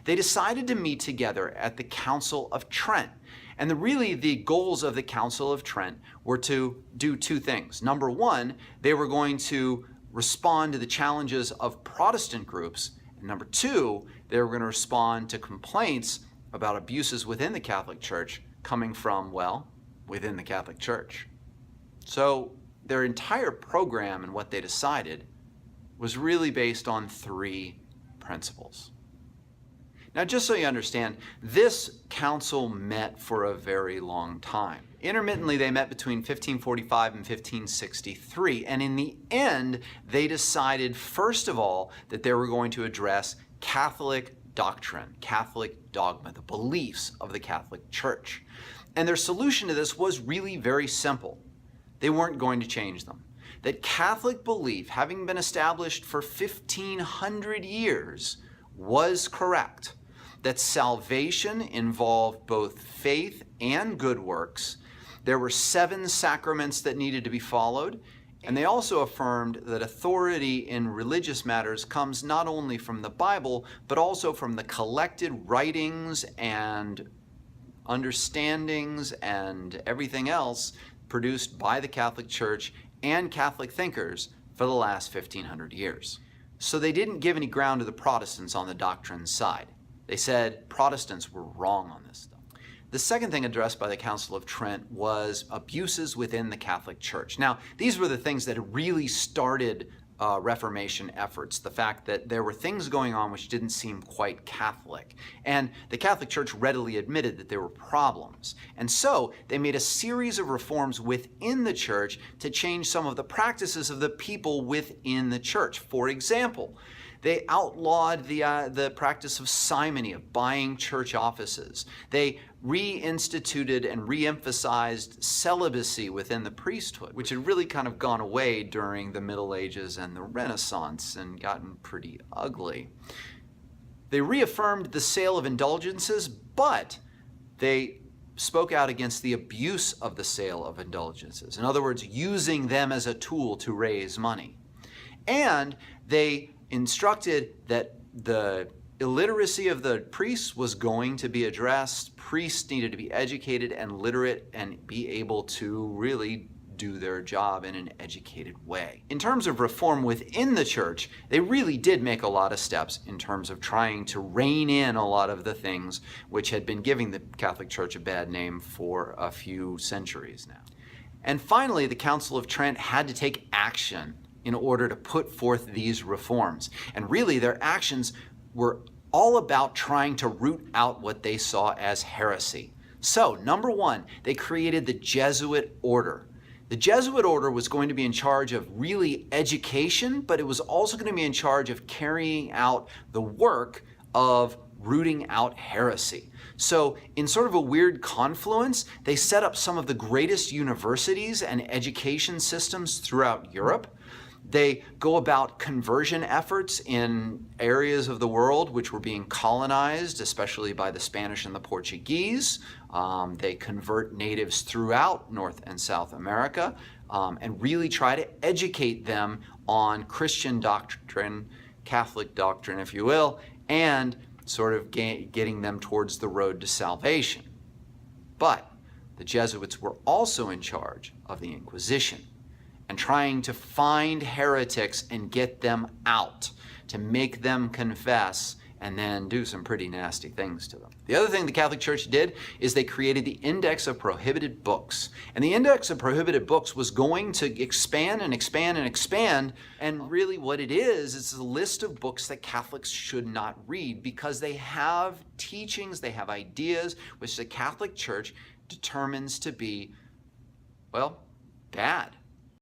they decided to meet together at the Council of Trent. And really the goals of the Council of Trent were to do two things. Number one, they were going to respond to the challenges of Protestant groups. And number two, they were going to respond to complaints about abuses within the Catholic Church coming from, well, within the Catholic Church. So their entire program and what they decided was really based on three principles. Now, just so you understand, this council met for a very long time. Intermittently, they met between 1545 and 1563, and in the end, they decided, first of all, that they were going to address Catholic doctrine, Catholic dogma, the beliefs of the Catholic Church. And their solution to this was really very simple. They weren't going to change them. That Catholic belief, having been established for 1,500 years, was correct. That salvation involved both faith and good works. There were 7 sacraments that needed to be followed. And they also affirmed that authority in religious matters comes not only from the Bible, but also from the collected writings and understandings and everything else produced by the Catholic Church and Catholic thinkers for the last 1,500 years. So they didn't give any ground to the Protestants on the doctrine side. They said Protestants were wrong on this stuff. The second thing addressed by the Council of Trent was abuses within the Catholic Church. Now, these were the things that really started Reformation efforts, the fact that there were things going on which didn't seem quite Catholic. And the Catholic Church readily admitted that there were problems. And so they made a series of reforms within the church to change some of the practices of the people within the church. For example, they outlawed the practice of simony, of buying church offices. They reinstituted and reemphasized celibacy within the priesthood, which had really kind of gone away during the Middle Ages and the Renaissance and gotten pretty ugly. They reaffirmed the sale of indulgences, but they spoke out against the abuse of the sale of indulgences. In other words, using them as a tool to raise money. And they instructed that the illiteracy of the priests was going to be addressed. Priests needed to be educated and literate and be able to really do their job in an educated way. In terms of reform within the church, they really did make a lot of steps in terms of trying to rein in a lot of the things which had been giving the Catholic Church a bad name for a few centuries now. And finally, the Council of Trent had to take action in order to put forth these reforms. And really, their actions were all about trying to root out what they saw as heresy. So, number one, they created the Jesuit order. The Jesuit order was going to be in charge of really education, but it was also going to be in charge of carrying out the work of rooting out heresy. So in sort of a weird confluence, they set up some of the greatest universities and education systems throughout Europe. They go about conversion efforts in areas of the world which were being colonized, especially by the Spanish and the Portuguese. They convert natives throughout North and South America and really try to educate them on Christian doctrine, Catholic doctrine, if you will, and sort of getting them towards the road to salvation. But the Jesuits were also in charge of the Inquisition and trying to find heretics and get them out, to make them confess and then do some pretty nasty things to them. The other thing the Catholic Church did is they created the Index of Prohibited Books. And the Index of Prohibited Books was going to expand and expand and expand. And really what it is a list of books that Catholics should not read because they have teachings, they have ideas which the Catholic Church determines to be, well, bad.